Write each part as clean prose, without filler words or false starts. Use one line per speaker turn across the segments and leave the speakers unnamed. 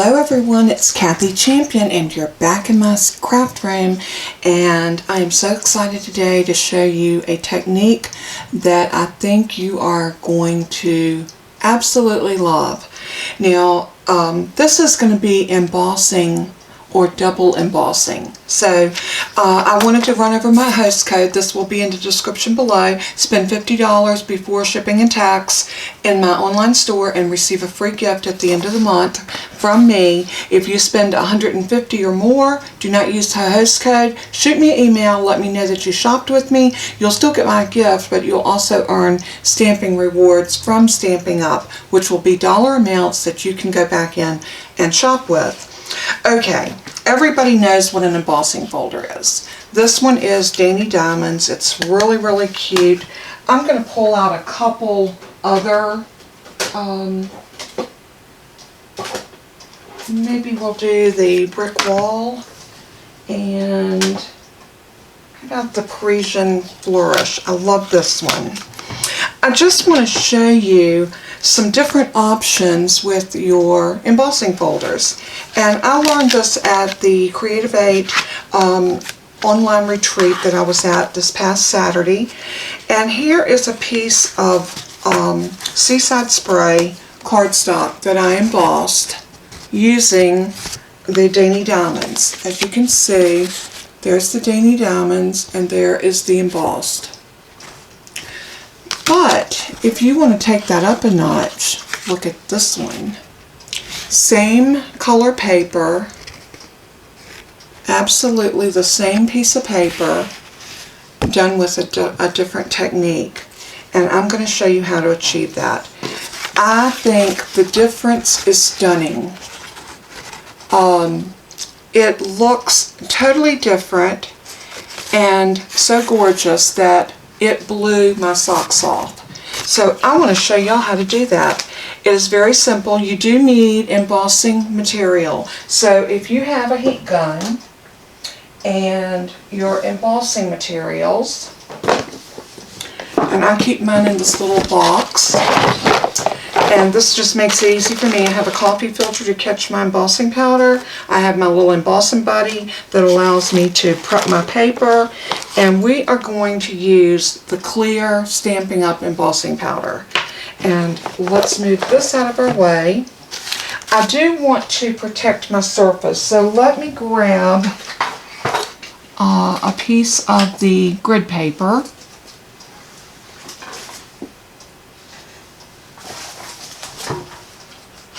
Hello everyone, it's Kathy Champion and you're back in my craft room, and I am so excited today to show you a technique that I think you are going to absolutely love. Now this is going to be embossing or double embossing. So I wanted to run over my host code. This will be in the description below. Spend $50 before shipping and tax in my online store and receive a free gift at the end of the month from me. If you spend $150 or more, do not use the host code. Shoot me an email, let me know that you shopped with me. You'll still get my gift, but you'll also earn stamping rewards from Stampin Up, which will be dollar amounts that you can go back in and shop with. Okay, everybody knows what an embossing folder is. This one is Dainty Diamonds. It's really, really cute. I'm going to pull out a couple other, maybe we'll do the Brick Wall, and how about the Parisian Flourish? I love this one. I just want to show you some different options with your embossing folders. And I learned this at the Creative 8 online retreat that I was at this past Saturday. And here is a piece of Seaside Spray cardstock that I embossed using the Dainty Diamonds. As you can see, there's the Dainty Diamonds and there is the embossed. But if you want to take that up a notch, look at this one. Same color paper, absolutely the same piece of paper, done with a different technique. And I'm going to show you how to achieve that. I think the difference is stunning. It looks totally different and so gorgeous that it blew my socks off. So I want to show y'all how to do that. It is very simple. You do need embossing material. So if you have a heat gun and your embossing materials, and I keep mine in this little box, and this just makes it easy for me. I have a coffee filter to catch my embossing powder. I have my little embossing buddy that allows me to prep my paper. And we are going to use the clear Stampin' Up embossing powder. And let's move this out of our way. I do want to protect my surface, so let me grab a piece of the grid paper.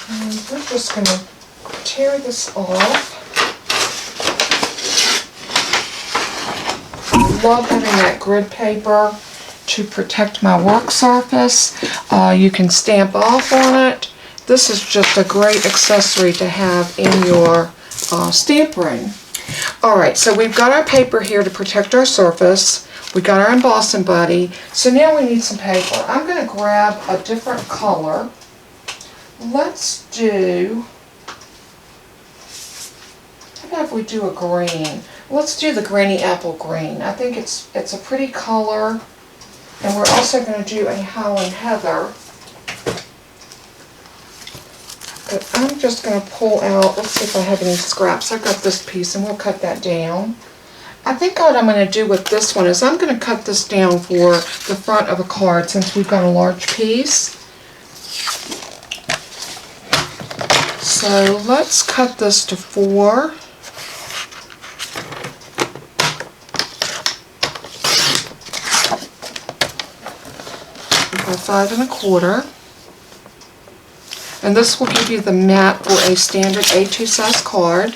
And we're just going to tear this off. I love having that grid paper to protect my work surface. You can stamp off on it. This is just a great accessory to have in your stamp room. Alright, so we've got our paper here to protect our surface. We got our embossing buddy. So now we need some paper. I'm going to grab a different color. Let's do, how about if we do a green? Let's do the Granny Apple Green. I think it's a pretty color. And we're also going to do a Howling Heather. But I'm just going to pull out, let's see if I have any scraps. I've got this piece and we'll cut that down. I think what I'm going to do with this one is I'm going to cut this down for the front of a card since we've got a large piece. So let's cut this to 4. By 5 1/4. And this will give you the mat for a standard A2 size card.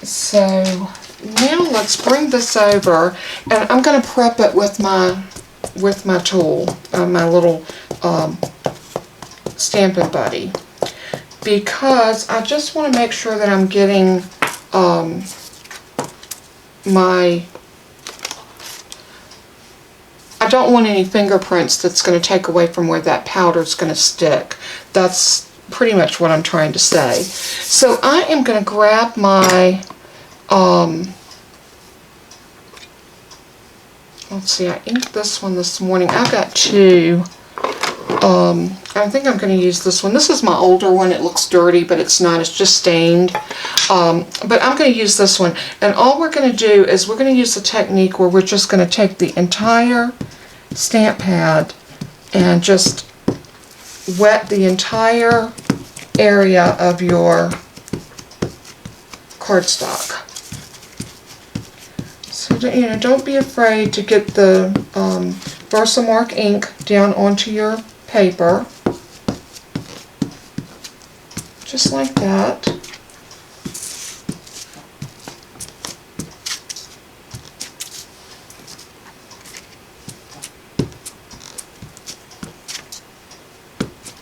So now let's bring this over, and I'm going to prep it with my tool, my little Stampin' Buddy, because I just want to make sure that I'm getting I don't want any fingerprints that's going to take away from where that powder is going to stick. That's pretty much what I'm trying to say. So I am going to grab my, let's see, I inked this one this morning. I got 2 I think I'm going to use this one. This is my older one. It looks dirty, but it's not. It's just stained. But I'm going to use this one. And all we're going to do is we're going to use a technique where we're just going to take the entire stamp pad and just wet the entire area of your cardstock. So, you know, don't be afraid to get the Versamark ink down onto your paper. Just like that.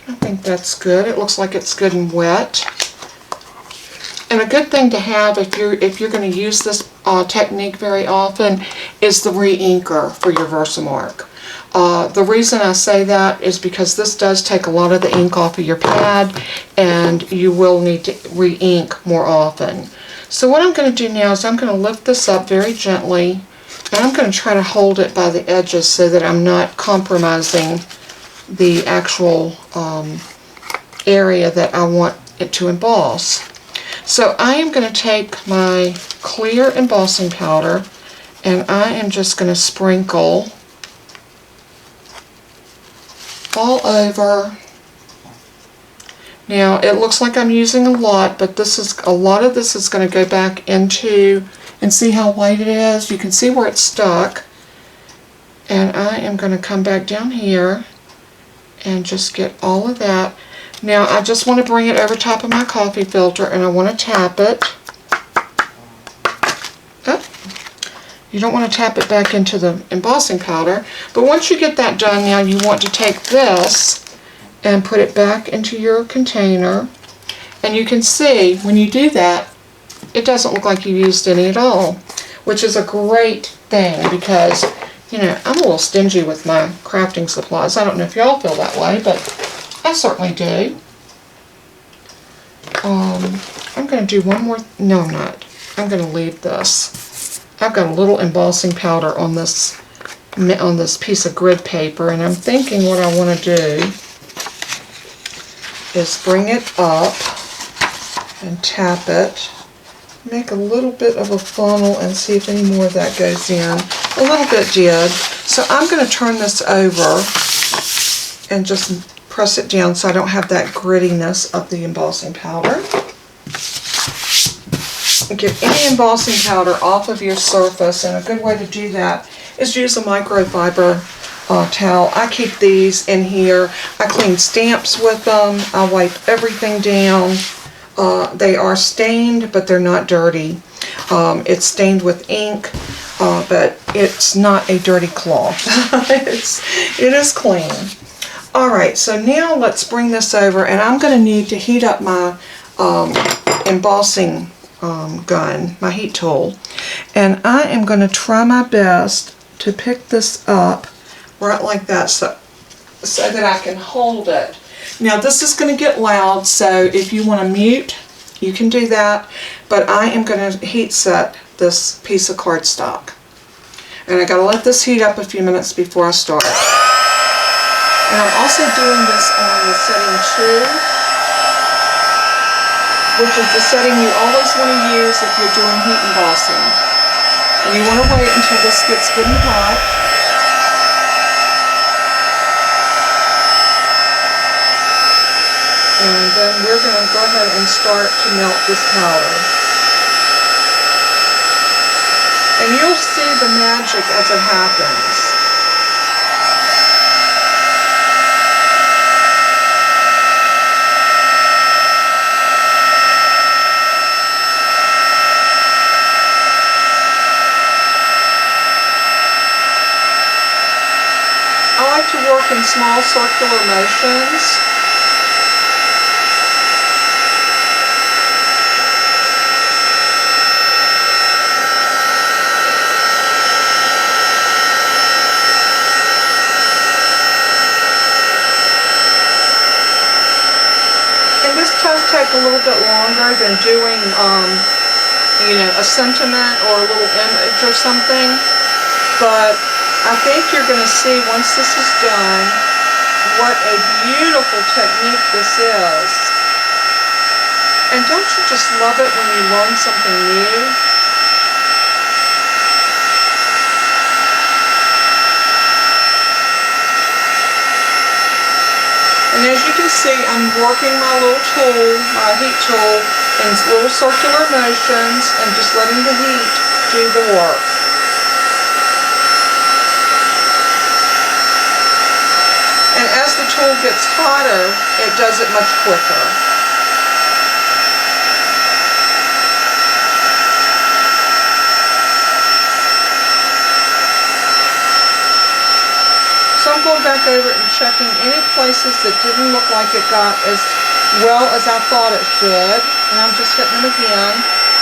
I think that's good. It looks like it's good and wet. And a good thing to have if you're going to use this technique very often is the re-inker for your Versamark. The reason I say that is because this does take a lot of the ink off of your pad, and you will need to re-ink more often. So what I'm going to do now is I'm going to lift this up very gently, and I'm going to try to hold it by the edges so that I'm not compromising the actual area that I want it to emboss. So I am going to take my clear embossing powder, and I am just going to sprinkle all over. Now it looks like I'm using a lot, but a lot of this is going to go back into, and see how white it is? You can see where it's stuck. And I am going to come back down here and just get all of that. Now I just want to bring it over top of my coffee filter, and I want to tap it. Oh, you don't want to tap it back into the embossing powder, but once you get that done, now you want to take this and put it back into your container. And you can see when you do that, it doesn't look like you used any at all, which is a great thing because, you know, I'm a little stingy with my crafting supplies. I don't know if y'all feel that way, but I certainly do. I'm going to do one more. No, I'm not. I'm going to leave this. I've got a little embossing powder on this piece of grid paper, and I'm thinking what I want to do is bring it up and tap it, make a little bit of a funnel, and see if any more of that goes in. A little bit did. So I'm going to turn this over and just press it down so I don't have that grittiness of the embossing powder. Get any embossing powder off of your surface, and a good way to do that is use a microfiber towel. I keep these in here. I clean stamps with them. I wipe everything down. They are stained, but they're not dirty. It's stained with ink, but it's not a dirty cloth. It is clean. Alright, so now let's bring this over, and I'm going to need to heat up my embossing gun, my heat tool. And I am going to try my best to pick this up right like that so that I can hold it. Now this is going to get loud, so if you want to mute, you can do that, but I am going to heat set this piece of cardstock. And I got to let this heat up a few minutes before I start. And I'm also doing this on the setting 2, which is the setting you always want to use if you're doing heat embossing. And you want to wait until this gets good and hot. And then we're going to go ahead and start to melt this powder. And you'll see the magic as it happens. I like to work in small circular motions. And this does take a little bit longer than doing, you know, a sentiment or a little image or something, but I think you're going to see once this is done what a beautiful technique this is. And don't you just love it when you learn something new? And as you can see, I'm working my little tool, my heat tool, in little circular motions and just letting the heat do the work. And as the tool gets hotter, it does it much quicker. So I'm going back over it and checking any places that didn't look like it got as well as I thought it should. And I'm just hitting them again.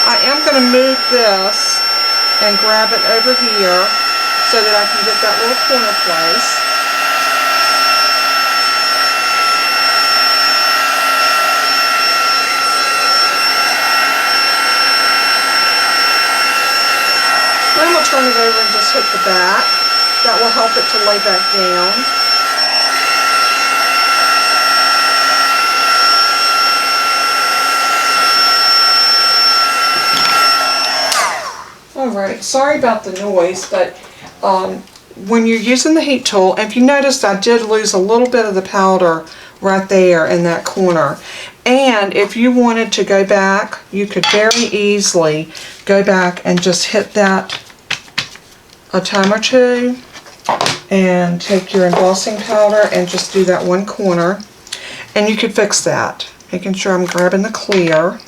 I am going to move this and grab it over here so that I can get that little corner place. Then I'm going to turn it over and just hit the back. That will help it to lay back down. Alright, sorry about the noise, but when you're using the heat tool, if you noticed I did lose a little bit of the powder right there in that corner. And if you wanted to go back, you could very easily go back and just hit that a time or two and take your embossing powder and just do that one corner. And you could fix that, making sure I'm grabbing the clear.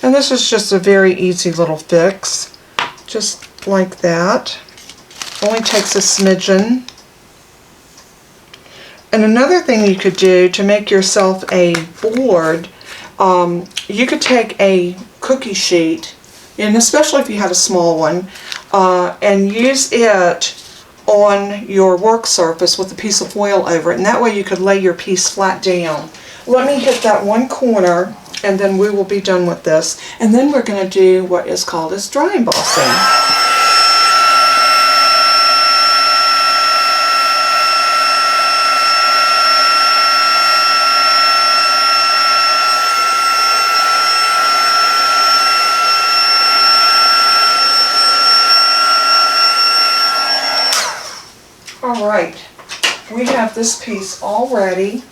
And this is just a very easy little fix, just like that. Only takes a smidgen. And another thing you could do to make yourself a board, you could take a cookie sheet, and especially if you had a small one, and use it on your work surface with a piece of foil over it, and that way you could lay your piece flat down. Let me hit that one corner, and then we will be done with this. And then we're going to do what is called as dry embossing. Alright, we have this piece all ready,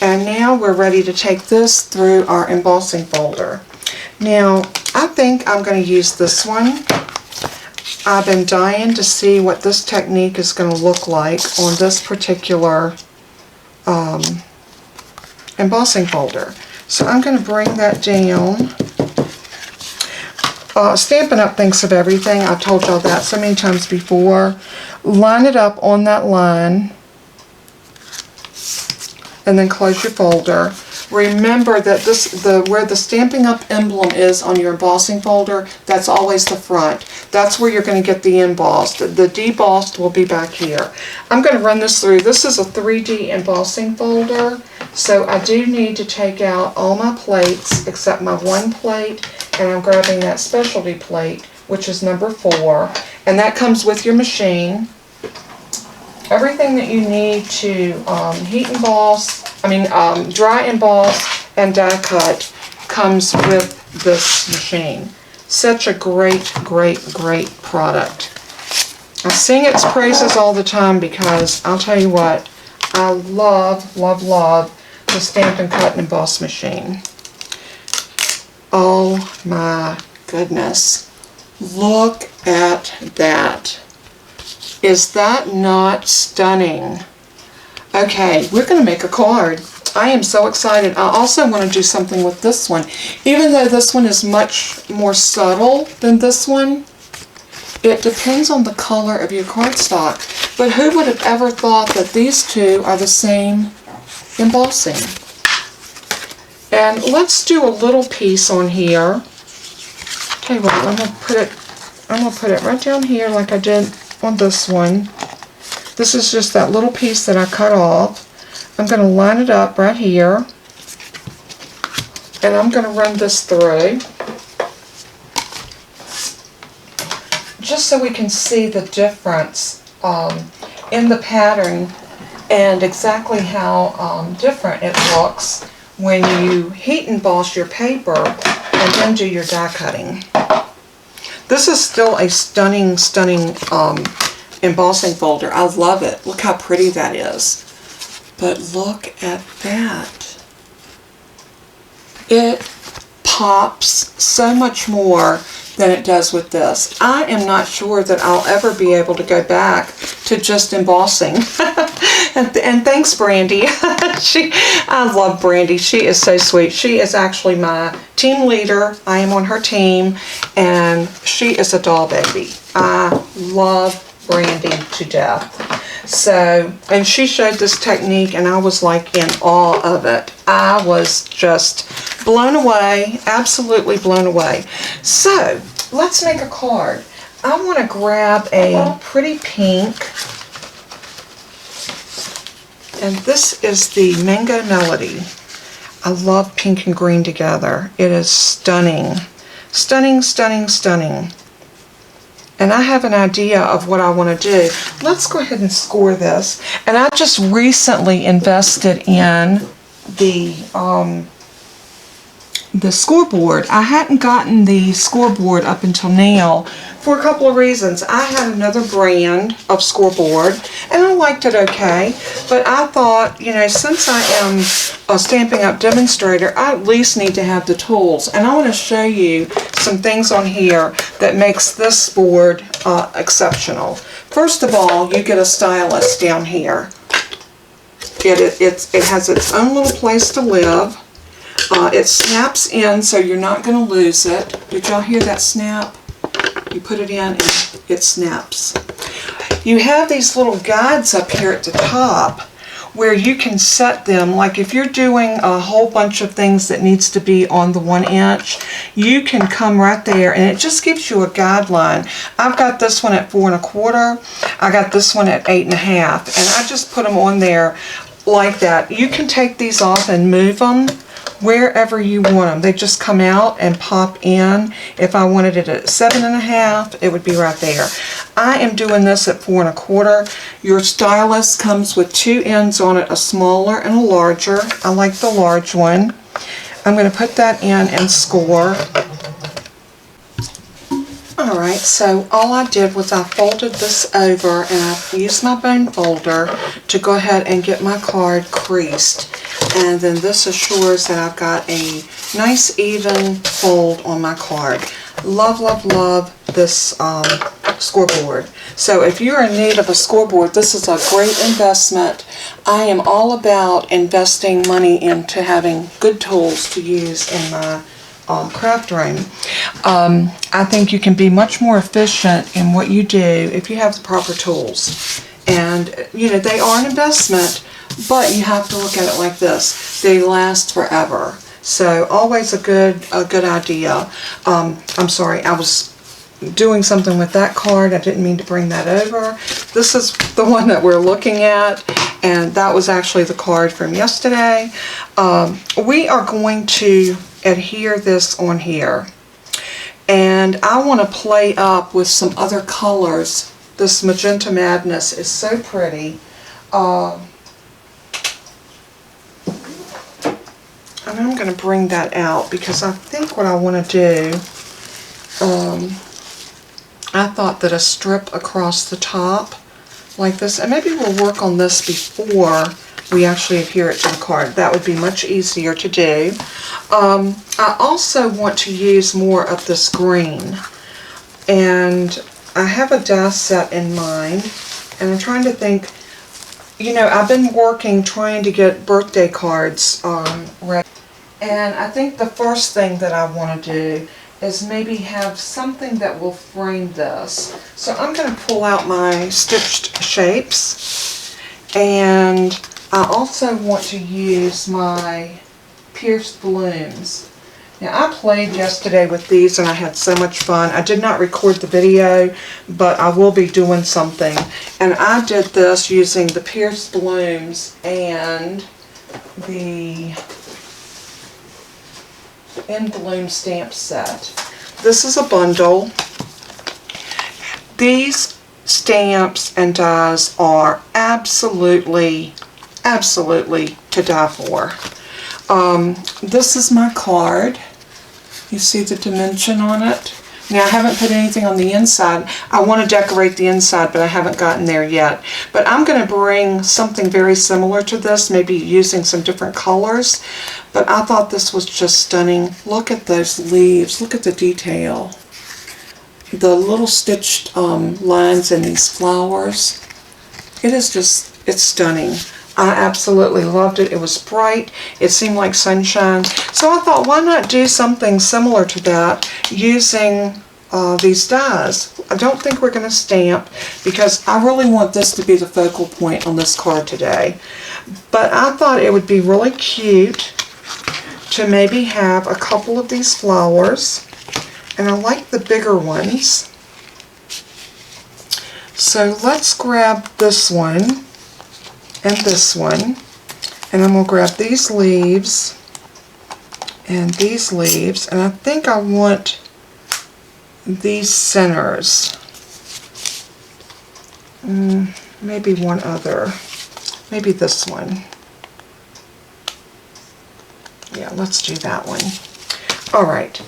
and now we're ready to take this through our embossing folder. Now, I think I'm going to use this one. I've been dying to see what this technique is going to look like on this particular embossing folder. So I'm going to bring that down. Stampin' Up! Thinks of everything. I've told y'all that so many times before. Line it up on that line and then close your folder. Remember that where the Stampin' Up! Emblem is on your embossing folder, that's always the front. That's where you're going to get the embossed. The debossed will be back here. I'm going to run this through. This is a 3D embossing folder, so I do need to take out all my plates except my one plate, and I'm grabbing that specialty plate, which is number 4, and that comes with your machine. Everything that you need to dry emboss and die cut comes with this machine. Such a great, great, great product. I sing its praises all the time because I'll tell you what, I love, love, love the Stampin' Cut and Emboss machine. Oh my goodness. Look at that. Is that not stunning? Okay, we're going to make a card. I am so excited. I also want to do something with this one. Even though this one is much more subtle than this one, it depends on the color of your cardstock. But who would have ever thought that these two are the same embossing? And let's do a little piece on here. Okay, well, I'm gonna put it right down here like I did on this one. This is just that little piece that I cut off. I'm going to line it up right here, and I'm going to run this through just so we can see the difference in the pattern and exactly how different it looks when you heat emboss your paper and then do your die cutting. This is still a stunning, stunning embossing folder. I love it. Look how pretty that is. But look at that. It pops so much more than it does with this. I am not sure that I'll ever be able to go back to just embossing. and thanks, Brandy. I love Brandy. She is so sweet. She is actually my team leader. I am on her team, and she is a doll baby. I love Brandy to death. So, and she showed this technique, and I was like in awe of it. I was just blown away, absolutely blown away. So, let's make a card. I want to grab a pretty pink, and this is the Mango Melody. I love pink and green together. It is stunning. Stunning, stunning, stunning. And I have an idea of what I want to do. Let's go ahead and score this. And I just recently invested in the scoreboard. I hadn't gotten the scoreboard up until now for a couple of reasons. I had another brand of scoreboard, and I liked it okay, but I thought, you know, since I am a Stampin' Up demonstrator, I at least need to have the tools. And I want to show you some things on here that makes this board exceptional. First of all, you get a stylus down here. It has its own little place to live. It snaps in, so you're not going to lose it. Did y'all hear that snap? You put it in and it snaps. You have these little guides up here at the top where you can set them, like if you're doing a whole bunch of things that needs to be on the 1 inch, you can come right there and it just gives you a guideline. I've got this one at 4 1/4. I got this one at 8 1/2, and I just put them on there like that. You can take these off and move them wherever you want them. They just come out and pop in. If I wanted it at 7 1/2, it would be right there. I am doing this at 4 1/4. Your stylus comes with 2 ends on it, a smaller and a larger. I like the large one. I'm going to put that in and score. Alright, so all I did was I folded this over, and I used my bone folder to go ahead and get my card creased. And then this assures that I've got a nice even fold on my card. Love, love, love this scoreboard. So if you're in need of a scoreboard, this is a great investment. I am all about investing money into having good tools to use in my craft room. I think you can be much more efficient in what you do if you have the proper tools. And, you know, they are an investment, but you have to look at it like this. They last forever. So always a good idea. I'm sorry, I was doing something with that card. I didn't mean to bring that over. This is the one that we're looking at, and that was actually the card from yesterday. We are going to adhere this on here, and I want to play up with some other colors. This Magenta Madness is so pretty. And I'm going to bring that out because I think what I want to do, I thought that a strip across the top like this, and maybe we'll work on this before we actually adhere it to the card. That would be much easier to do. I also want to use more of this green, and I have a die set in mind, and I'm trying to think, you know, I've been working trying to get birthday cards ready, and I think the first thing that I want to do is maybe have something that will frame this. So I'm going to pull out my stitched shapes, and I also want to use my pierced balloons. Now, I played yesterday with these and I had so much fun. I did not record the video, but I will be doing something. And I did this using the pierced balloons and the In Bloom stamp set. This is a bundle. These stamps and dies are absolutely to die for. This is my card. You see the dimension on it? Now I haven't put anything on the inside. I want to decorate the inside, but I haven't gotten there yet. But I'm going to bring something very similar to this, maybe using some different colors. But I thought this was just stunning. Look at those leaves. Look at the detail. The little stitched lines in these flowers. It's stunning. I absolutely loved it. It was bright. It seemed like sunshine. So I thought, why not do something similar to that using these dies? I don't think we're going to stamp because I really want this to be the focal point on this card today. But I thought it would be really cute to maybe have a couple of these flowers. And I like the bigger ones. So let's grab this one and this one, and I'm going to grab these leaves and these leaves, and I think I want these centers. Maybe one other. Maybe this one. Yeah, let's do that one. Alright,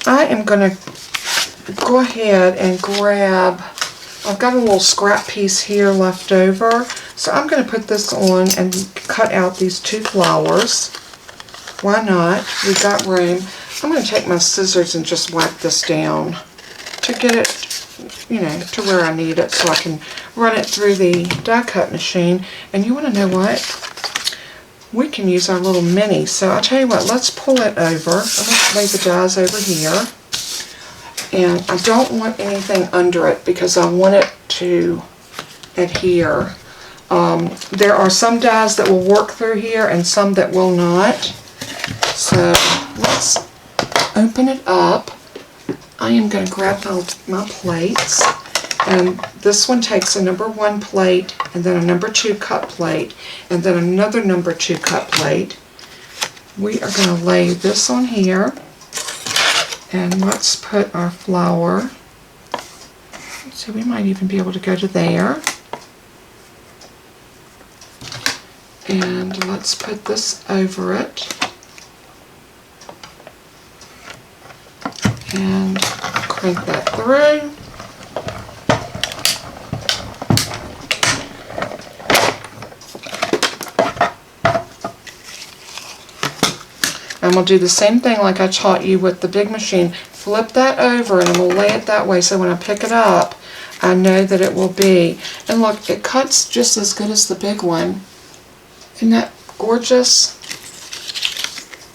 I am going to go ahead and grab, I've got a little scrap piece here left over. So I'm going to put this on and cut out these two flowers. Why not? We've got room. I'm going to take my scissors and just wipe this down to get it, you know, to where I need it so I can run it through the die cut machine. And you want to know what? We can use our little mini. So I'll tell you what, let's pull it over. I'm going to lay the dies over here. And I don't want anything under it because I want it to adhere. There are some dies that will work through here and some that will not. So let's open it up. I am going to grab my plates. And this one takes a number 1 plate and then a number 2 cut plate and then another number 2 cut plate. We are going to lay this on here. And let's put our flower. Let's see, we might even be able to go to there. And let's put this over it. And crank that through. And we'll do the same thing like I taught you with the big machine. Flip that over and we'll lay it that way so when I pick it up, I know that it will be. And look, it cuts just as good as the big one. Isn't that gorgeous?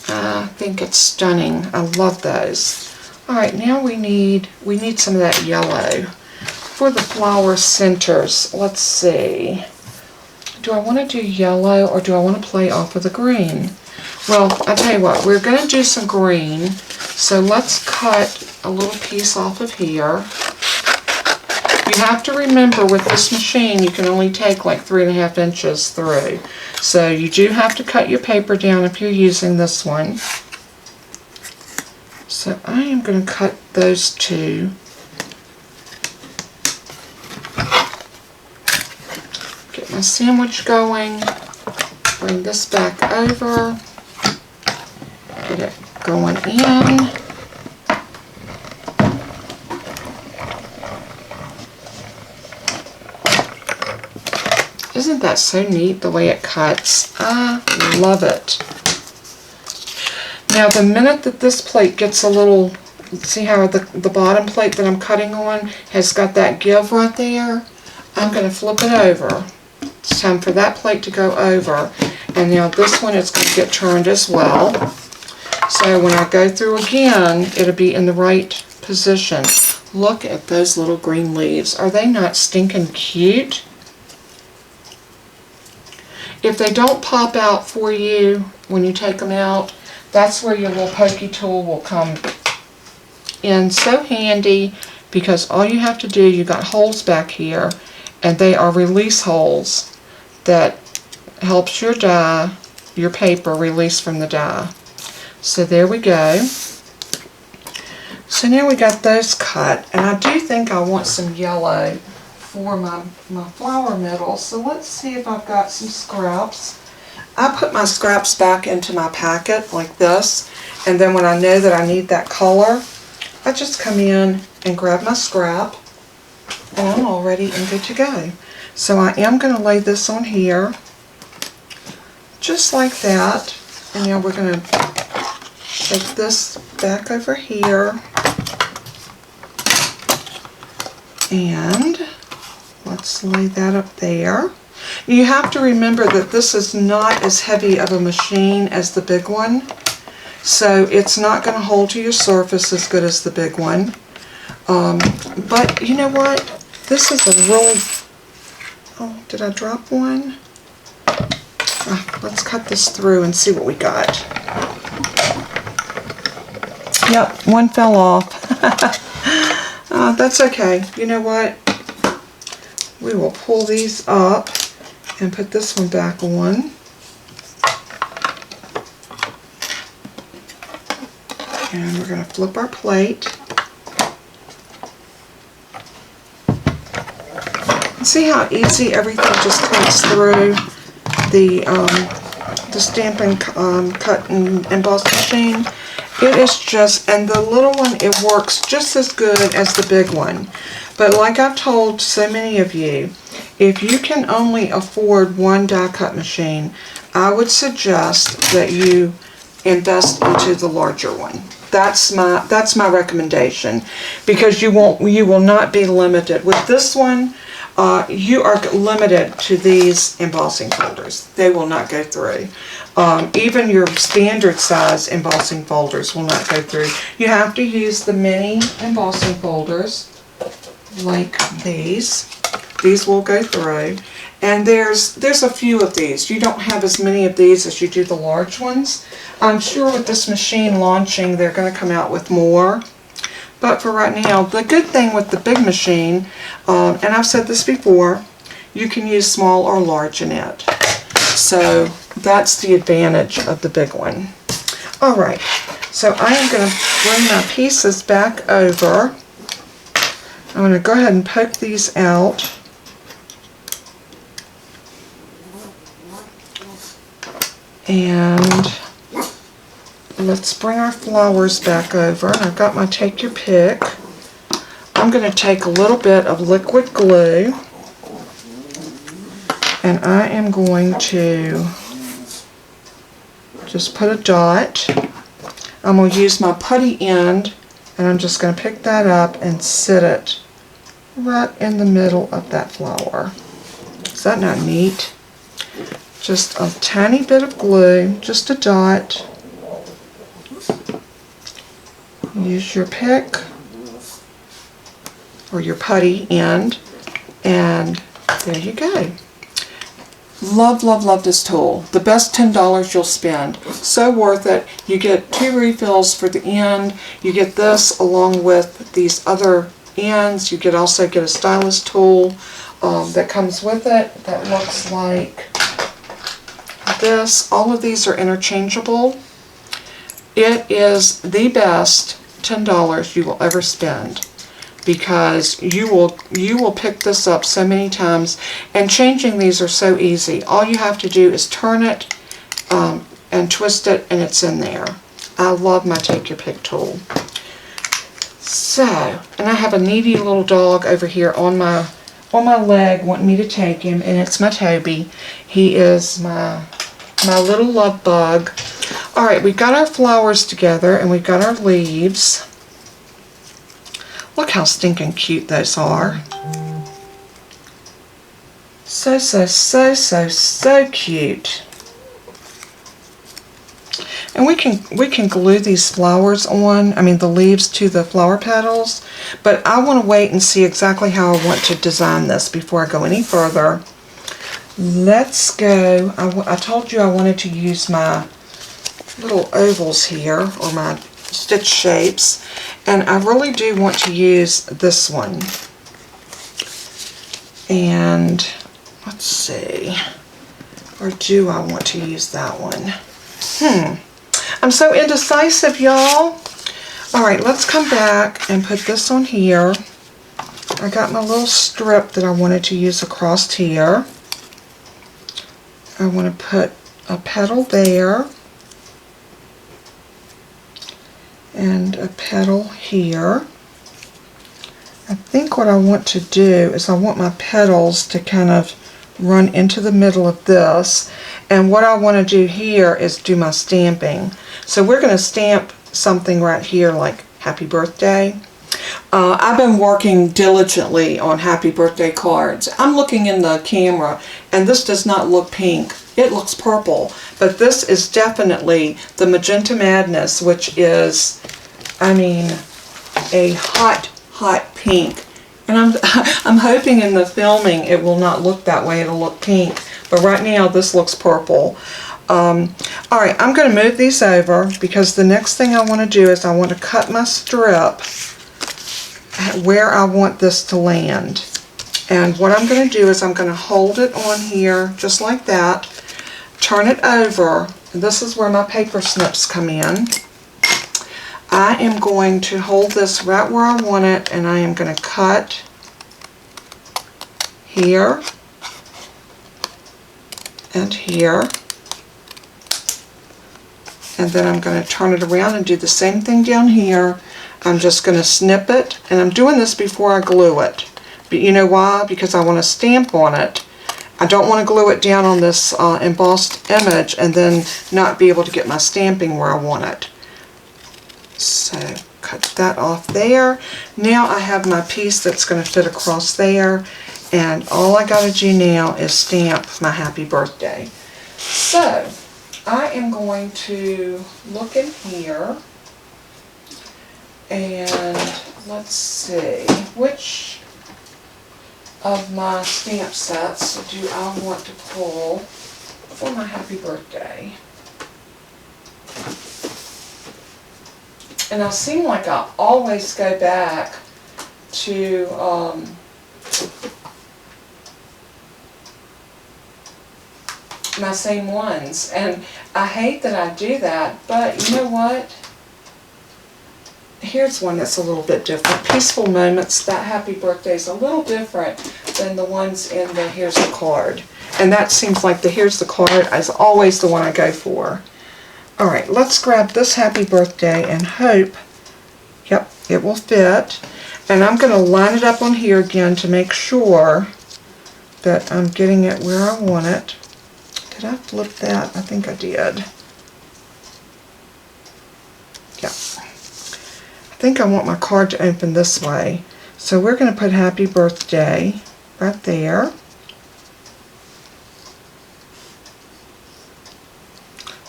I think it's stunning. I love those. Alright, now we need some of that yellow. For the flower centers, let's see. Do I want to do yellow or do I want to play off of the green? Well, I'll tell you what, we're going to do some green. So let's cut a little piece off of here. You have to remember with this machine you can only take like 3.5 inches through. So you do have to cut your paper down if you're using this one. So I am going to cut those two. Get my sandwich going. Bring this back over. Get it going in. Isn't that so neat the way it cuts? I love it. Now the minute that this plate gets a little, see how the bottom plate that I'm cutting on has got that give right there? I'm going to flip it over. It's time for that plate to go over. And now this one is going to get turned as well. So when I go through again, it'll be in the right position. Look at those little green leaves. Are they not stinking cute? If they don't pop out for you when you take them out, that's where your little pokey tool will come in so handy, because all you have to do, you got holes back here, and they are release holes that helps your die, your paper release from the die. So there we go. So now we got those cut, and I do think I want some yellow for my flower middle. So let's see if I've got some scraps. I put my scraps back into my packet like this, and then when I know that I need that color, I just come in and grab my scrap, and I'm all ready and good to go. So I am going to lay this on here, just like that, and now we're going to take this back over here, and let's lay that up there. You have to remember that this is not as heavy of a machine as the big one, so it's not going to hold to your surface as good as the big one. But you know what? This is a really... Oh, did I drop one? Let's cut this through and see what we got. Yep, one fell off. That's okay. You know what? We will pull these up and put this one back on. And we're going to flip our plate. See how easy everything just comes through the Stampin' Cut and Embossed machine. It is just, and the little one, it works just as good as the big one. But like I've told so many of you, if you can only afford one die cut machine, I would suggest that you invest into the larger one. That's my recommendation, because you will not be limited. With this one, you are limited to these embossing folders. They will not go through. Even your standard size embossing folders will not go through. You have to use the mini embossing folders like these. These will go through. And there's a few of these. You don't have as many of these as you do the large ones. I'm sure with this machine launching, they're going to come out with more. But for right now, the good thing with the big machine, and I've said this before, you can use small or large in it. So that's the advantage of the big one. Alright, so I am going to bring my pieces back over. I'm going to go ahead and poke these out. And let's bring our flowers back over. And I've got my Take Your Pick. I'm going to take a little bit of liquid glue, and I am going to just put a dot. I'm going to use my putty end, and I'm just going to pick that up and sit it right in the middle of that flower. Is that not neat? Just a tiny bit of glue, just a dot. Use your pick or your putty end, and there you go. Love, love, love this tool. The best $10 you'll spend. So worth it. You get 2 refills for the end. You get this along with these other ends. You also get a stylus tool that comes with it that looks like this. All of these are interchangeable. It is the best $10 you will ever spend, because you will pick this up so many times, and changing these are so easy. All you have to do is turn it and twist it, and it's in there. I love my Take Your Pick tool. So, and I have a needy little dog over here on my leg wanting me to take him, and it's my Toby. He is my little love bug. Alright, we've got our flowers together, and we've got our leaves. Look how stinking cute those are. So, so, so, so, so cute. And we can glue these flowers on, the leaves to the flower petals, but I want to wait and see exactly how I want to design this before I go any further. Let's go. I told you I wanted to use my little ovals here, or my stitch shapes, and I really do want to use this one. And let's see, or do I want to use that one? I'm so indecisive, y'all. Alright, let's come back and put this on here. I got my little strip that I wanted to use across here. I want to put a petal there and a petal here. I think what I want to do is I want my petals to kind of run into the middle of this, and what I want to do here is do my stamping. So we're going to stamp something right here like Happy Birthday. I've been working diligently on Happy Birthday cards. I'm looking in the camera and this does not look pink. It looks purple, but this is definitely the Magenta Madness, which is, I mean, a hot pink. And I'm hoping in the filming it will not look that way, it'll look pink. But right now this looks purple. Alright, I'm going to move these over because the next thing I want to do is I want to cut my strip where I want this to land. And what I'm going to do is I'm going to hold it on here just like that, turn it over, and this is where my paper snips come in. I am going to hold this right where I want it, and I am going to cut here and here, and then I'm going to turn it around and do the same thing down here. I'm just going to snip it, and I'm doing this before I glue it. But you know why? Because I want to stamp on it. I don't want to glue it down on this embossed image and then not be able to get my stamping where I want it. So cut that off there. Now I have my piece that's going to fit across there, and all I got to do now is stamp my Happy Birthday. So I am going to look in here and let's see, which of my stamp sets do I want to pull for my Happy Birthday? And I seem like I always go back to my same ones, and I hate that I do that, but you know what? Here's one that's a little bit different. Peaceful Moments, that Happy Birthday is a little different than the ones in the Here's the Card. And that seems like the Here's the Card is always the one I go for. Alright, let's grab this Happy Birthday and hope, yep, it will fit. And I'm going to line it up on here again to make sure that I'm getting it where I want it. Did I flip that? I think I did. Yeah. I think I want my card to open this way. So we're going to put Happy Birthday right there.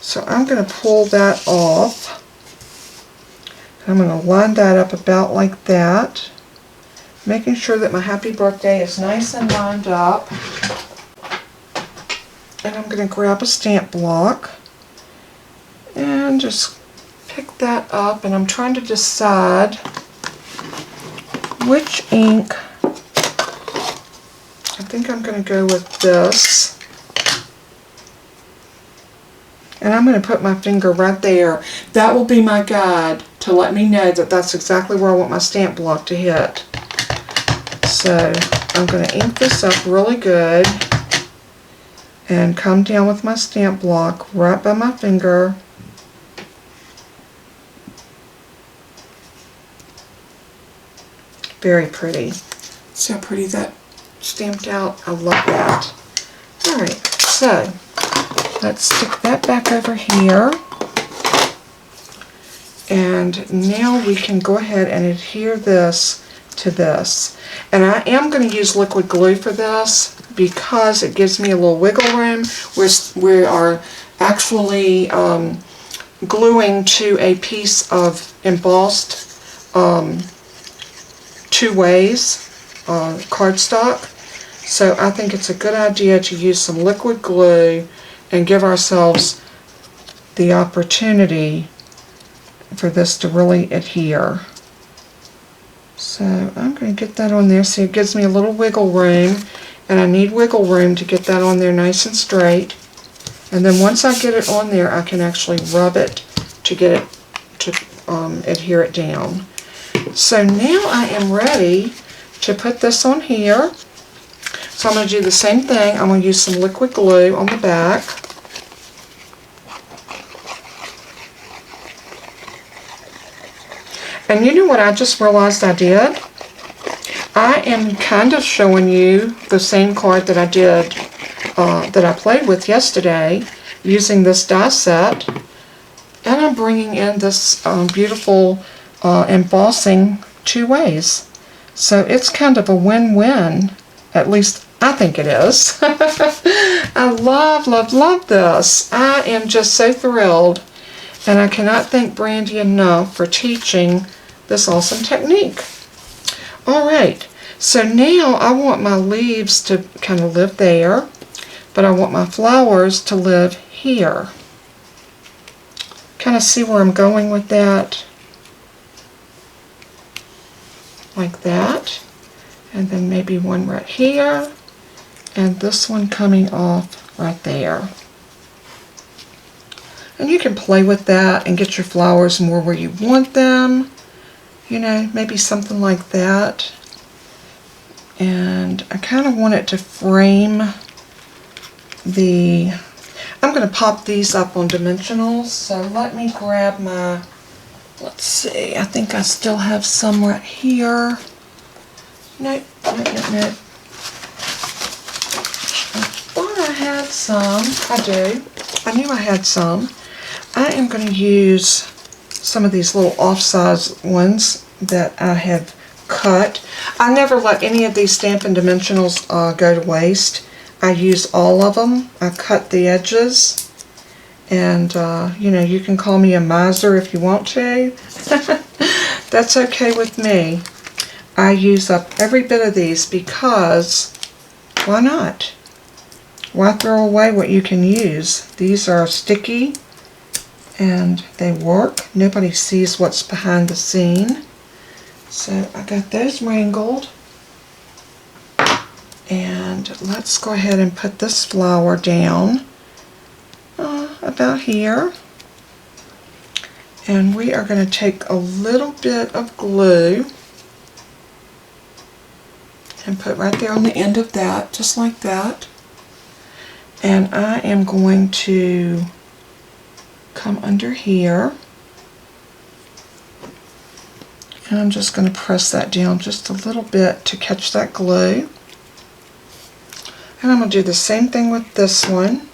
So I'm going to pull that off. I'm going to line that up about like that, making sure that my Happy Birthday is nice and lined up. And I'm going to grab a stamp block and just pick that up, and I'm trying to decide which ink. I think I'm going to go with this. And I'm going to put my finger right there. That will be my guide to let me know that that's exactly where I want my stamp block to hit. So I'm going to ink this up really good and come down with my stamp block right by my finger. Very pretty. See how pretty that stamped out? I love that. Alright, so let's stick that back over here. And now we can go ahead and adhere this to this. And I am going to use liquid glue for this because it gives me a little wiggle room. We are actually gluing to a piece of embossed two ways cardstock. So I think it's a good idea to use some liquid glue and give ourselves the opportunity for this to really adhere. So I'm going to get that on there. See, it gives me a little wiggle room, and I need wiggle room to get that on there nice and straight. And then once I get it on there, I can actually rub it to get it to adhere it down. So now I am ready to put this on here. So I'm going to do the same thing. I'm going to use some liquid glue on the back. And you know what I just realized I did? I am kind of showing you the same card that I did, that I played with yesterday, using this die set. And I'm bringing in this beautiful embossing 2 ways. So it's kind of a win-win. At least I think it is. I love, love, love this. I am just so thrilled. And I cannot thank Brandy enough for teaching this awesome technique. Alright, so now I want my leaves to kind of live there, but I want my flowers to live here. Kind of see where I'm going with that? Like that. And then maybe one right here, and this one coming off right there. And you can play with that and get your flowers more where you want them. You know, maybe something like that. And I kind of want it to frame the... I'm going to pop these up on dimensionals, so let me grab my... Let's see, I think I still have some right here. Nope, nope, nope, nope. I thought I had some. I do. I knew I had some. I am going to use some of these little off-size ones that I have cut. I never let any of these Stampin' Dimensionals go to waste. I use all of them. I cut the edges. And, you know, you can call me a miser if you want to. That's okay with me. I use up every bit of these because, why not? Why throw away what you can use? These are sticky and they work. Nobody sees what's behind the scene. So I got those wrangled. And let's go ahead and put this flower down about here. And we are going to take a little bit of glue and put right there on the end of that, just like that. And I am going to come under here. And I'm just going to press that down just a little bit to catch that glue. And I'm going to do the same thing with this one.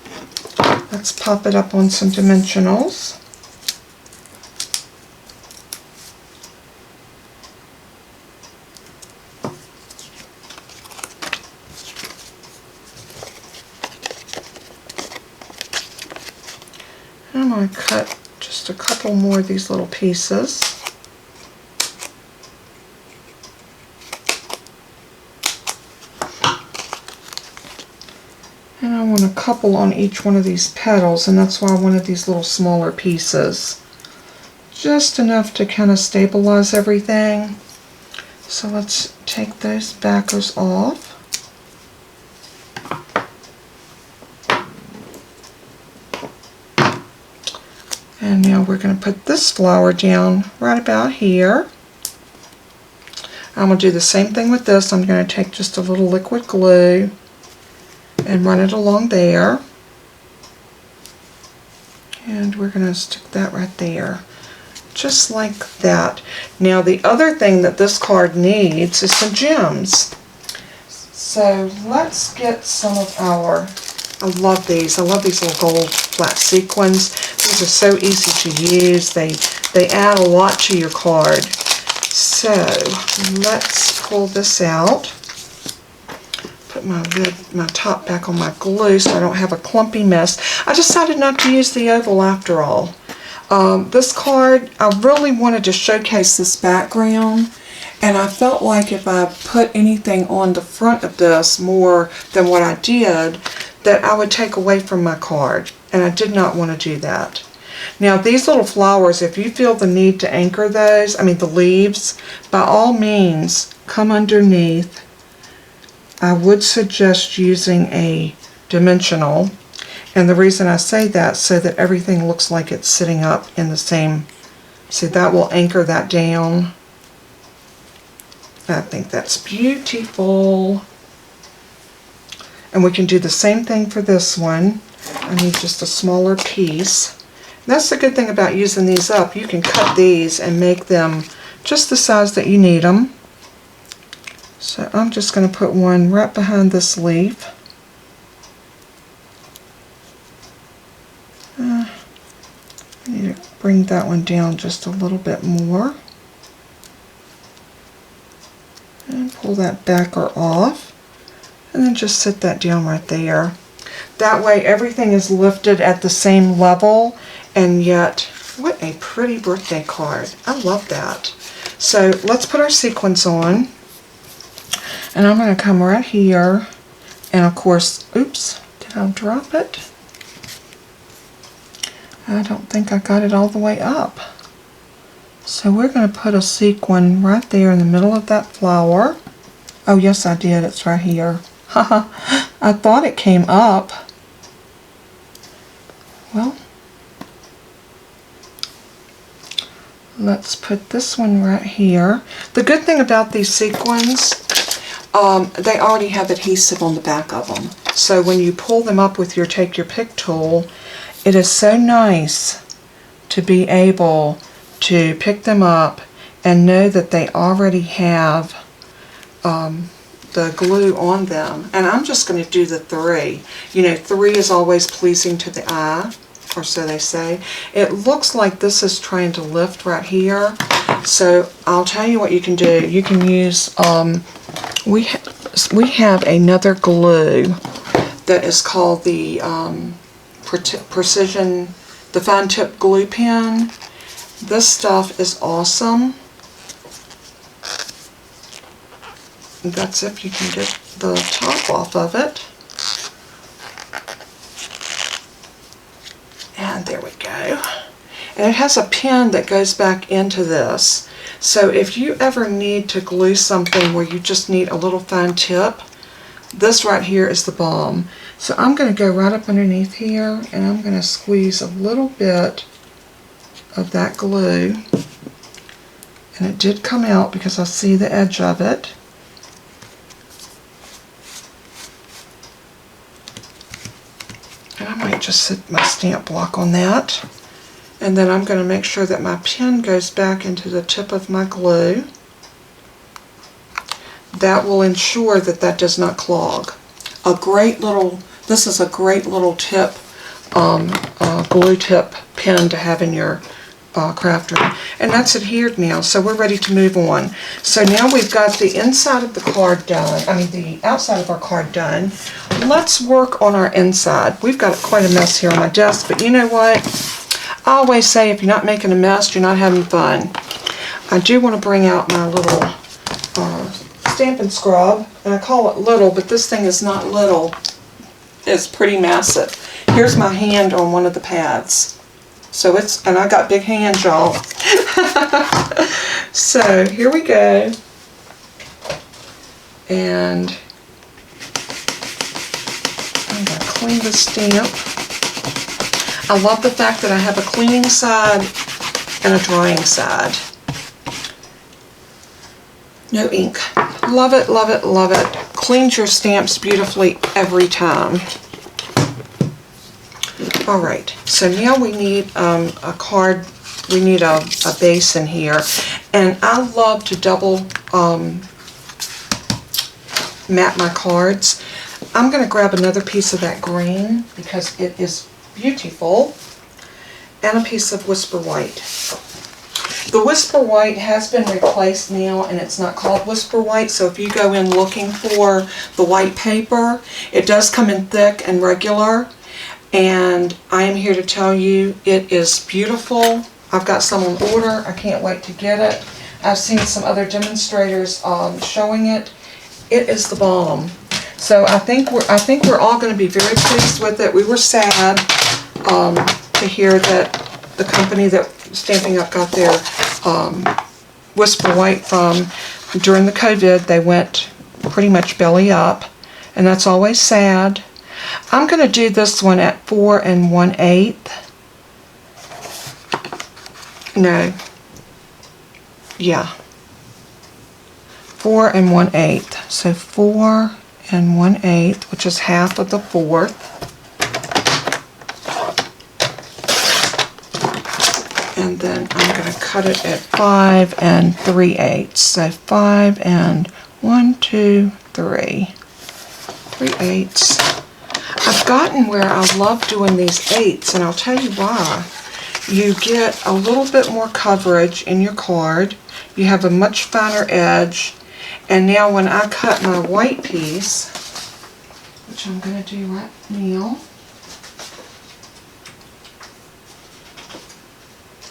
Let's pop it up on some dimensionals. And I'm going to cut just a couple more of these little pieces. And I want a couple on each one of these petals, and that's why I wanted these little smaller pieces. Just enough to kind of stabilize everything. So let's take those backers off. And now we're going to put this flower down right about here. I'm going to do the same thing with this. I'm going to take just a little liquid glue and run it along there. And we're going to stick that right there. Just like that. Now the other thing that this card needs is some gems. So let's get some of our, I love these. I love these little gold flat sequins. These are so easy to use. They add a lot to your card. So let's pull this out. Put my top back on my glue so I don't have a clumpy mess. I decided not to use the oval after all. This card, I really wanted to showcase this background, and I felt like if I put anything on the front of this more than what I did, that I would take away from my card, and I did not want to do that. Now these little flowers, if you feel the need to anchor those, I mean the leaves, by all means come underneath. I would suggest using a dimensional, and the reason I say that so that everything looks like it's sitting up in the same, see, that will anchor that down. I think that's beautiful. And we can do the same thing for this one. I need just a smaller piece. That's the good thing about using these up. You can cut these and make them just the size that you need them. So I'm just going to put one right behind this leaf. I need to bring that one down just a little bit more. And pull that backer off. And then just sit that down right there. That way everything is lifted at the same level, and yet, what a pretty birthday card. I love that. So let's put our sequins on. And I'm going to come right here, and of course, oops, did I drop it? I don't think I got it all the way up. So we're going to put a sequin right there in the middle of that flower. Oh yes, I did. It's right here. Haha, I thought it came up. Well, let's put this one right here. The good thing about these sequins, they already have adhesive on the back of them. So when you pull them up with your take your pick tool, it is so nice to be able to pick them up and know that they already have the glue on them. And I'm just going to do the 3. You know, 3 is always pleasing to the eye, or so they say. It looks like this is trying to lift right here. So I'll tell you what you can do. You can use, we have another glue that is called the Precision, the fine tip glue pen. This stuff is awesome. That's if you can get the top off of it. And there we go. And it has a pin that goes back into this. So if you ever need to glue something where you just need a little fine tip, this right here is the bomb. So I'm going to go right up underneath here, and I'm going to squeeze a little bit of that glue. And it did come out because I see the edge of it. And I might just set my stamp block on that. And then I'm going to make sure that my pen goes back into the tip of my glue. That will ensure that that does not clog. This is a great little tip, glue tip pen to have in your craft room. And that's adhered now, so we're ready to move on. So now we've got the inside of the card done, the outside of our card done. Let's work on our inside. We've got quite a mess here on my desk, but you know what? I always say if you're not making a mess, you're not having fun. I do want to bring out my little Stampin' Scrub, and I call it little, but this thing is not little. It's pretty massive. Here's my hand on one of the pads. So and I got big hands, y'all. So here we go. And I'm going to clean the stamp. I love the fact that I have a cleaning side and a drying side. No ink. Love it, love it, love it. Cleans your stamps beautifully every time. Alright, so now we need a card, we need a base in here. And I love to double mat my cards. I'm going to grab another piece of that green because it is beautiful, and a piece of Whisper White. The Whisper White has been replaced now, and it's not called Whisper White, so if you go in looking for the white paper, it does come in thick and regular, and I am here to tell you it is beautiful. I've got some on order. I can't wait to get it. I've seen some other demonstrators showing it. It is the bomb. So I think we're all going to be very pleased with it. We were sad to hear that the company that Stampin' Up got their Whisper White from during the COVID, they went pretty much belly up, and that's always sad. I'm going to do this one at 4 1/8. No. Yeah. 4 1/8. So 4 1/8, which is half of the 4th. And then I'm going to cut it at 5 3/8. So 5 1, 2, 3. 3/8. I've gotten where I love doing these 8s, and I'll tell you why. You get a little bit more coverage in your card. You have a much finer edge. And now when I cut my white piece, which I'm going to do right now.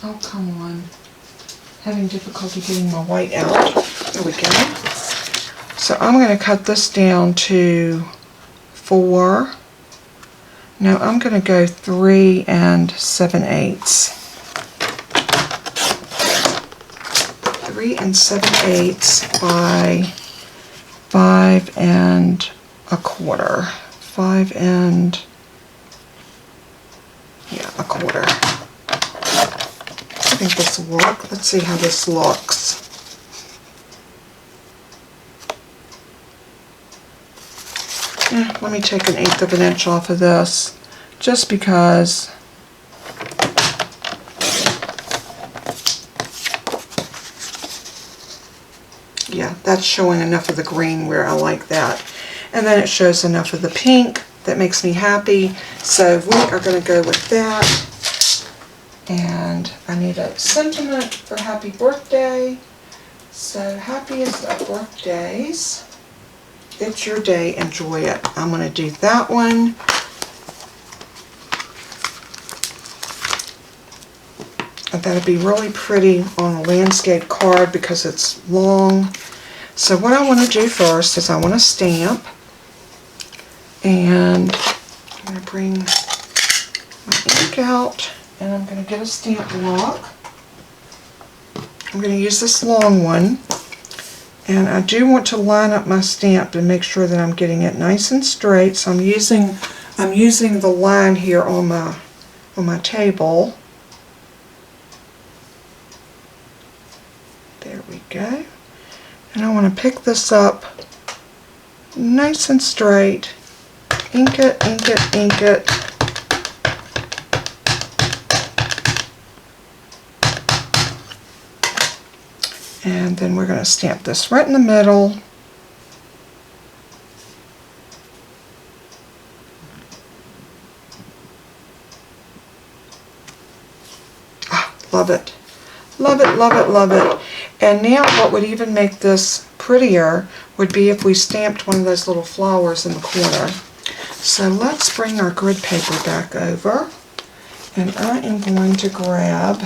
Oh, come on. Having difficulty getting my white out. There we go. So I'm going to cut this down to 4. No, I'm going to go 3 7/8. 3 7/8 by 5 1/4. 5 1/4. I think this will work. Let's see how this looks. Let me take 1/8 of an inch off of this, just because yeah, that's showing enough of the green where I like that. And then it shows enough of the pink that makes me happy. So we are going to go with that. And I need a sentiment for happy birthday. So happiest of birthdays. It's your day, enjoy it. I'm going to do that one. And that'll be really pretty on a landscape card because it's long. So what I want to do first is I want to stamp. And I'm going to bring my ink out. And I'm going to get a stamp block. I'm going to use this long one. And I do want to line up my stamp and make sure that I'm getting it nice and straight. So I'm using the line here on my table. There we go. And I want to pick this up nice and straight. Ink it, ink it, ink it. And then we're going to stamp this right in the middle. Ah, love it. Love it, love it, love it. And now what would even make this prettier would be if we stamped one of those little flowers in the corner. So let's bring our grid paper back over. And I am going to grab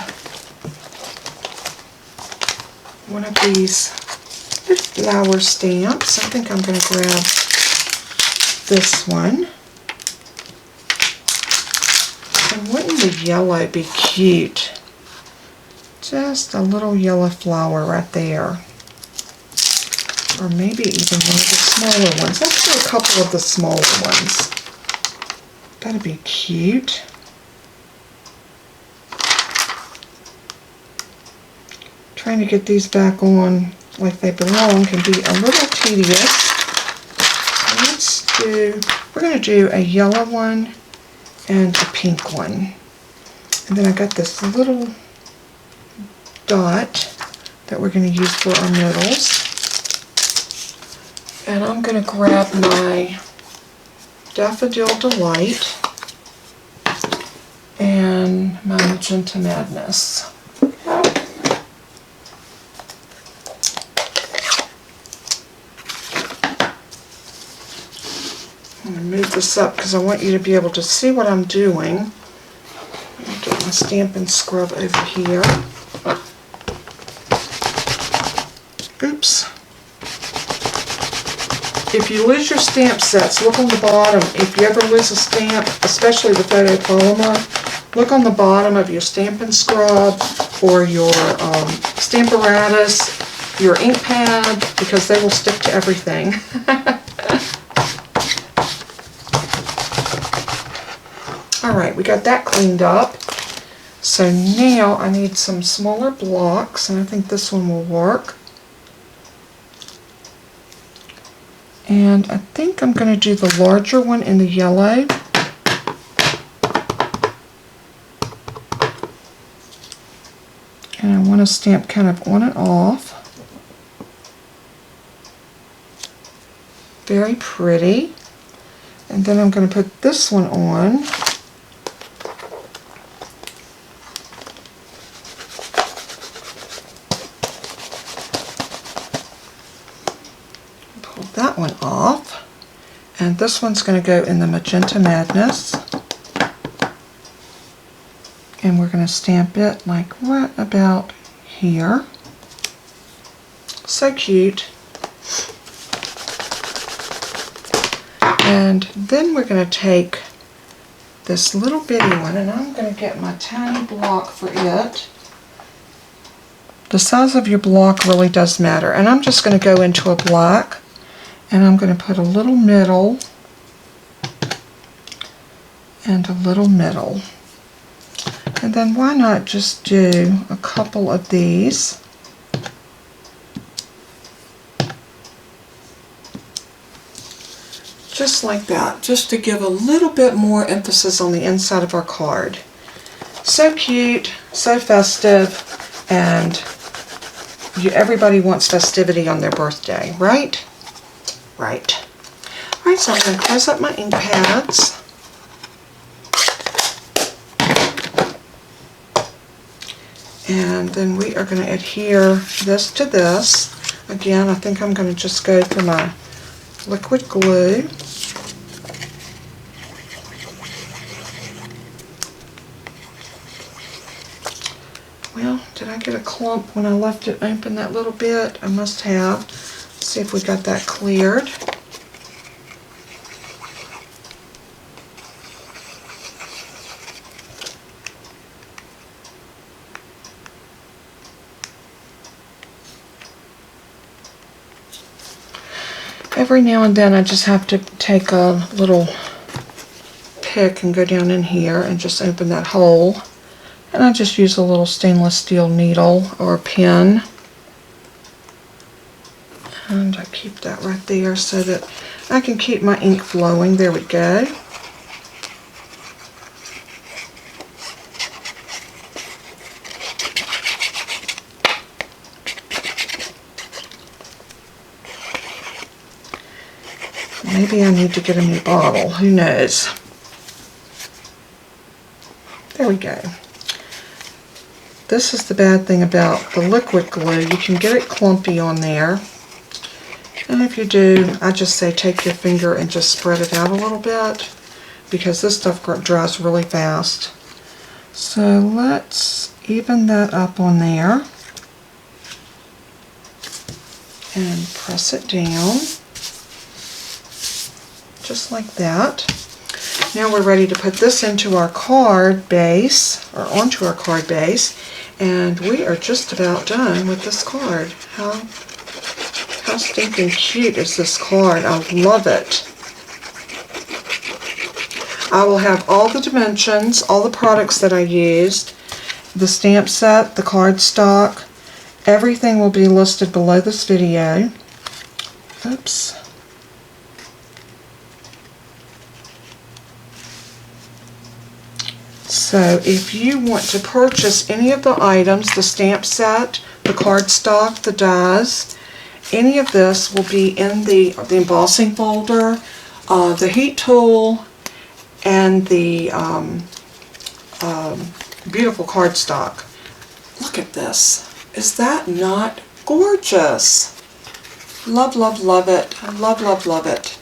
one of these flower stamps. I think I'm going to grab this one. And wouldn't the yellow be cute? Just a little yellow flower right there. Or maybe even one of the smaller ones. Let's do a couple of the smaller ones. That'd be cute. Trying to get these back on like they belong can be a little tedious. So we're going to do a yellow one and a pink one. And then I got this little dot that we're going to use for our middles. And I'm going to grab my Daffodil Delight and my Magenta Madness. I'm going to move this up because I want you to be able to see what I'm doing. Let me get my Stampin' Scrub over here. Oops. If you lose your stamp sets, look on the bottom. If you ever lose a stamp, especially the photopolymer, look on the bottom of your Stampin' Scrub or your Stamparatus, your ink pad, because they will stick to everything. Alright, we got that cleaned up. So now I need some smaller blocks, and I think this one will work. And I think I'm going to do the larger one in the yellow. And I want to stamp kind of on and off. Very pretty. And then I'm going to put this one on. Pull that one off. And this one's going to go in the Magenta Madness. And we're going to stamp it like right about here. So cute. And then we're going to take this little bitty one, and I'm going to get my tiny block for it. The size of your block really does matter. And I'm just going to go into a black, and I'm going to put a little middle and a little middle. And then why not just do a couple of these. Just like that, just to give a little bit more emphasis on the inside of our card. So cute, so festive, and everybody wants festivity on their birthday, right? Right. Alright, so I'm going to close up my ink pads. And then we are going to adhere this to this. Again, I think I'm going to just go for my liquid glue. Well, did I get a clump when I left it open that little bit? I must have. Let's see if we got that cleared. Every now and then I just have to take a little pick and go down in here and just open that hole. And I just use a little stainless steel needle or a pin. And I keep that right there so that I can keep my ink flowing. There we go. Maybe I need to get a new bottle. Who knows? There we go. This is the bad thing about the liquid glue. You can get it clumpy on there. And if you do, I just say take your finger and just spread it out a little bit, because this stuff dries really fast. So let's even that up on there and press it down. Just like that. Now we're ready to put this into our card base, or onto our card base, and we are just about done with this card. How stinking cute is this card? I love it. I will have all the dimensions, all the products that I used, the stamp set, the cardstock, everything will be listed below this video. Oops. So if you want to purchase any of the items, the stamp set, the cardstock, the dies, any of this will be in the embossing folder, the heat tool, and the beautiful cardstock. Look at this. Is that not gorgeous? Love, love, love it. Love, love, love it.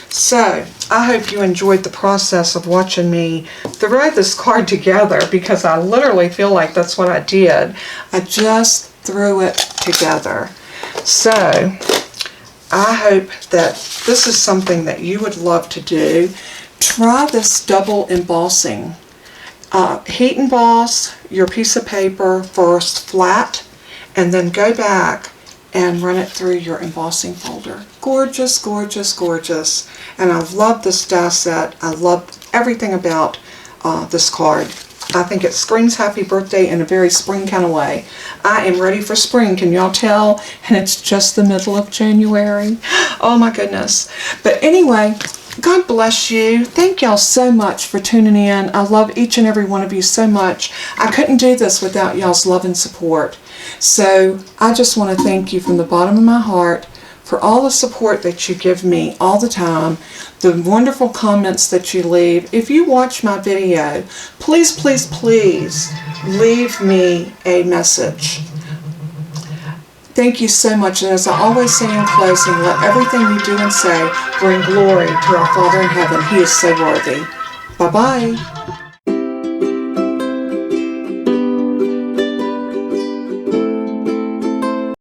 So, I hope you enjoyed the process of watching me throw this card together, because I literally feel like that's what I did. I just threw it together. So, I hope that this is something that you would love to do. Try this double embossing. Heat emboss your piece of paper first flat, and then go back and run it through your embossing folder. Gorgeous, gorgeous, gorgeous. And I love this die set. I love everything about this card. I think it screams happy birthday in a very spring kind of way. I am ready for spring, can y'all tell? And it's just the middle of January. Oh my goodness. But anyway, God bless you. Thank y'all so much for tuning in. I love each and every one of you so much. I couldn't do this without y'all's love and support. So I just want to thank you from the bottom of my heart for all the support that you give me all the time, the wonderful comments that you leave. If you watch my video, please, please, please leave me a message. Thank you so much, and as I always say in closing, let everything you do and say bring glory to our Father in heaven. He is so worthy. Bye-bye.